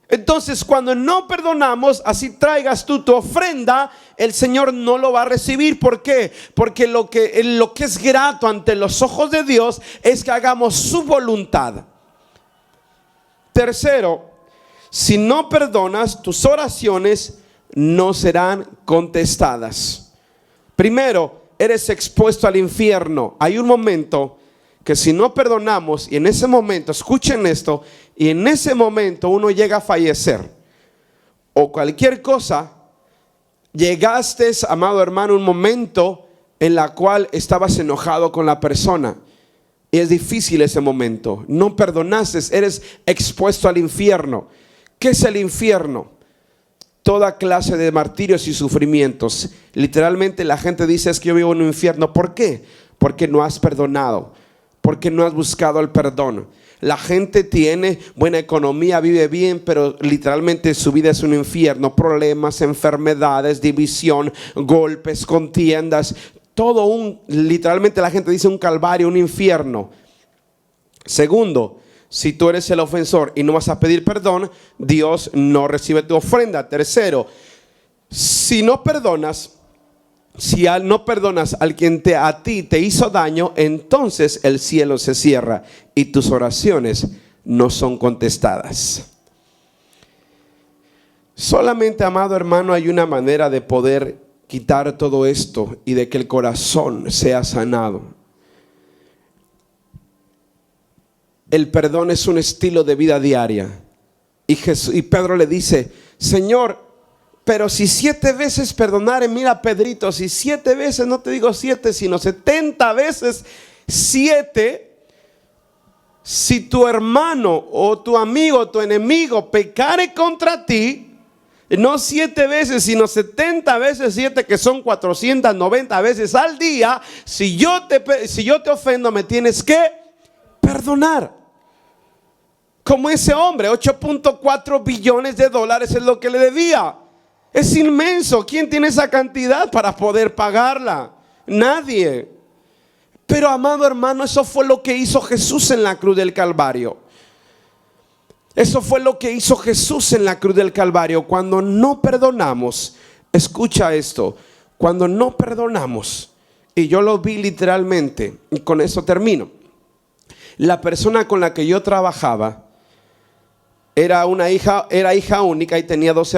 Entonces, cuando no perdonamos, así traigas tú tu ofrenda, el Señor no lo va a recibir. ¿Por qué? Porque lo que es grato ante los ojos de Dios es que hagamos su voluntad. Tercero, si no perdonas, tus oraciones no serán contestadas. Primero, eres expuesto al infierno. Hay un momento que si no perdonamos, y en ese momento, escuchen esto, y en ese momento uno llega a fallecer o cualquier cosa, llegaste, amado hermano, un momento en la cual estabas enojado con la persona y es difícil ese momento, no perdonaste, eres expuesto al infierno. ¿Qué es el infierno? Toda clase de martirios y sufrimientos. Literalmente la gente dice, es que yo vivo en un infierno. ¿Por qué? Porque no has perdonado, porque no has buscado el perdón. La gente tiene buena economía, vive bien, pero literalmente su vida es un infierno. Problemas, enfermedades, división, golpes, contiendas. Literalmente la gente dice un calvario, un infierno. Segundo, si tú eres el ofensor y no vas a pedir perdón, Dios no recibe tu ofrenda. Tercero, si no perdonas, no perdonas al quien a ti te hizo daño, entonces el cielo se cierra y tus oraciones no son contestadas. Solamente, amado hermano, hay una manera de poder quitar todo esto y de que el corazón sea sanado. El perdón es un estilo de vida diaria. Y Pedro le dice, Señor, pero si 7 veces perdonare, mira Pedrito, si 7 veces, no te digo 7, sino 70 veces 7, si tu hermano o tu amigo o tu enemigo pecare contra ti, no 7 veces, sino 70 veces 7, que son 490 veces al día, si yo te ofendo, me tienes que perdonar. Como ese hombre, 8.4 billones de dólares es lo que le debía. Es inmenso. ¿Quién tiene esa cantidad para poder pagarla? Nadie. Pero, amado hermano, eso fue lo que hizo Jesús en la cruz del Calvario. Eso fue lo que hizo Jesús en la cruz del Calvario. Cuando no perdonamos, escucha esto, cuando no perdonamos, y yo lo vi literalmente, y con eso termino. La persona con la que yo trabajaba era hija única y tenía medios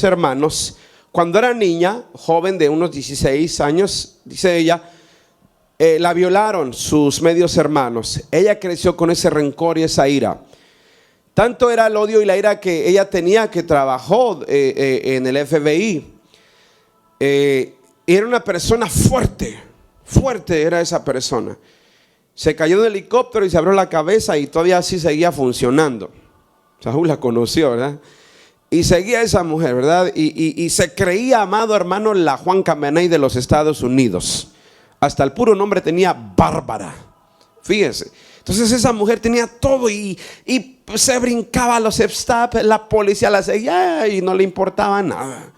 hermanos. Cuando era niña, joven de unos 16 años, dice ella, la violaron sus medios hermanos. Ella creció con ese rencor y esa ira. Tanto era el odio y la ira que ella tenía, que trabajó en el FBI. Era una persona fuerte era esa persona. Se cayó de un helicóptero y se abrió la cabeza y todavía así seguía funcionando. Saúl la conoció, ¿verdad? Y seguía esa mujer, ¿verdad? Y se creía, amado hermano, la Juan Camaney de los Estados Unidos. Hasta el puro nombre tenía Bárbara. Fíjense. Entonces esa mujer tenía todo y se brincaba a los stop, la policía la seguía y no le importaba nada.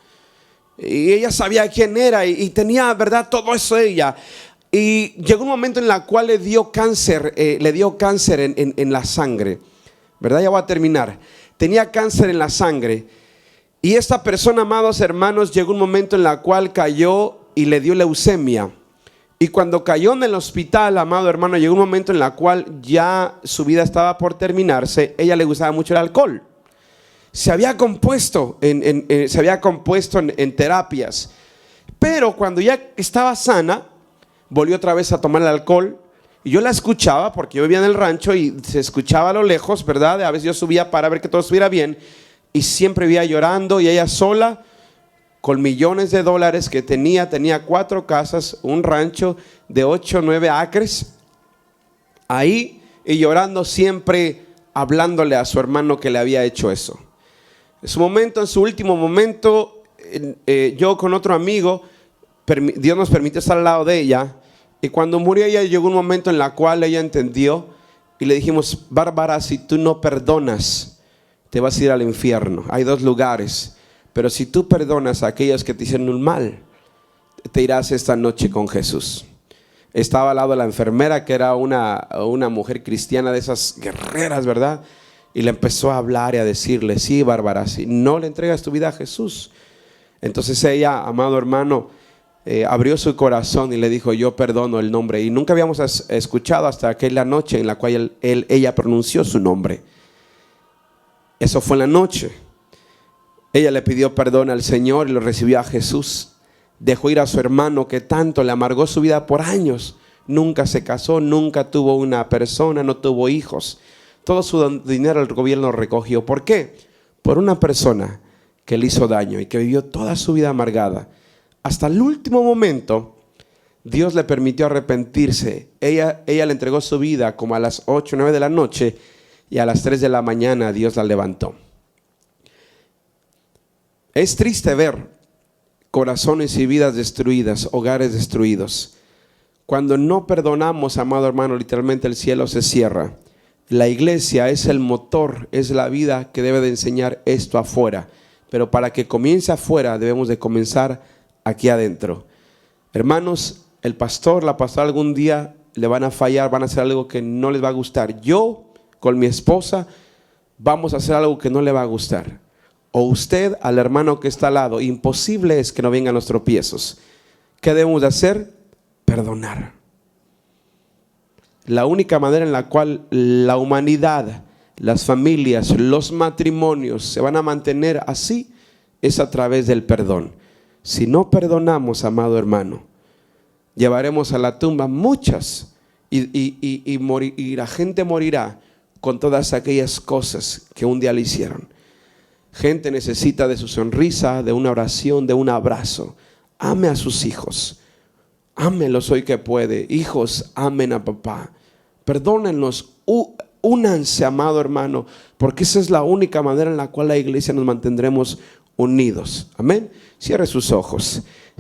Y ella sabía quién era y tenía, ¿verdad? Todo eso ella. Y llegó un momento en el cual le dio cáncer en la sangre, ¿verdad? Ya voy a terminar. Tenía cáncer en la sangre. Y esta persona, amados hermanos, llegó un momento en el cual cayó y le dio leucemia. Y cuando cayó en el hospital, amado hermano, llegó un momento en el cual ya su vida estaba por terminarse. Ella le gustaba mucho el alcohol. Se había compuesto en terapias. Pero cuando ya estaba sana, volvió otra vez a tomar el alcohol. Y yo la escuchaba porque yo vivía en el rancho y se escuchaba a lo lejos, ¿verdad? A veces yo subía para ver que todo estuviera bien y siempre vivía llorando y ella sola, con millones de dólares que tenía 4 casas, un rancho de 8 o 9 acres, ahí, y llorando siempre, hablándole a su hermano que le había hecho eso. En su último momento, yo con otro amigo, Dios nos permitió estar al lado de ella, y cuando murió ella llegó un momento en el cual ella entendió, y le dijimos: Bárbara, si tú no perdonas, te vas a ir al infierno. Hay 2 lugares, pero si tú perdonas a aquellos que te hicieron un mal, te irás esta noche con Jesús. Estaba al lado de la enfermera, que era una mujer cristiana de esas guerreras, ¿verdad? Y le empezó a hablar y a decirle: sí, Bárbara, si no le entregas tu vida a Jesús. Entonces ella, amado hermano, abrió su corazón y le dijo: yo perdono el nombre. Y nunca habíamos escuchado hasta aquella noche en la cual ella pronunció su nombre. Eso fue en la noche. Ella le pidió perdón al Señor y lo recibió a Jesús. Dejó ir a su hermano que tanto le amargó su vida por años. Nunca se casó, nunca tuvo una persona, no tuvo hijos. Todo su dinero el gobierno recogió. ¿Por qué? Por una persona que le hizo daño y que vivió toda su vida amargada. Hasta el último momento, Dios le permitió arrepentirse. Ella le entregó su vida como a las 8 o 9 de la noche, y a las 3 de la mañana Dios la levantó. Es triste ver corazones y vidas destruidas, hogares destruidos. Cuando no perdonamos, amado hermano, literalmente el cielo se cierra. La iglesia es el motor, es la vida que debe de enseñar esto afuera. Pero para que comience afuera, debemos de comenzar aquí adentro. Hermanos, el pastor, la pastora algún día le van a fallar, van a hacer algo que no les va a gustar. Yo, con mi esposa, vamos a hacer algo que no le va a gustar. O usted al hermano que está al lado. Imposible es que no vengan los tropiezos. ¿Qué debemos de hacer? Perdonar. La única manera en la cual la humanidad, las familias, los matrimonios se van a mantener así es a través del perdón. Si no perdonamos, amado hermano, llevaremos a la tumba muchas y la gente morirá con todas aquellas cosas que un día le hicieron. Gente necesita de su sonrisa, de una oración, de un abrazo. Ame a sus hijos. Ámelos hoy que puede. Hijos, amen a papá. Perdónenlos. Únanse, amado hermano, porque esa es la única manera en la cual la iglesia nos mantendremos unidos. Amén. Cierre sus ojos.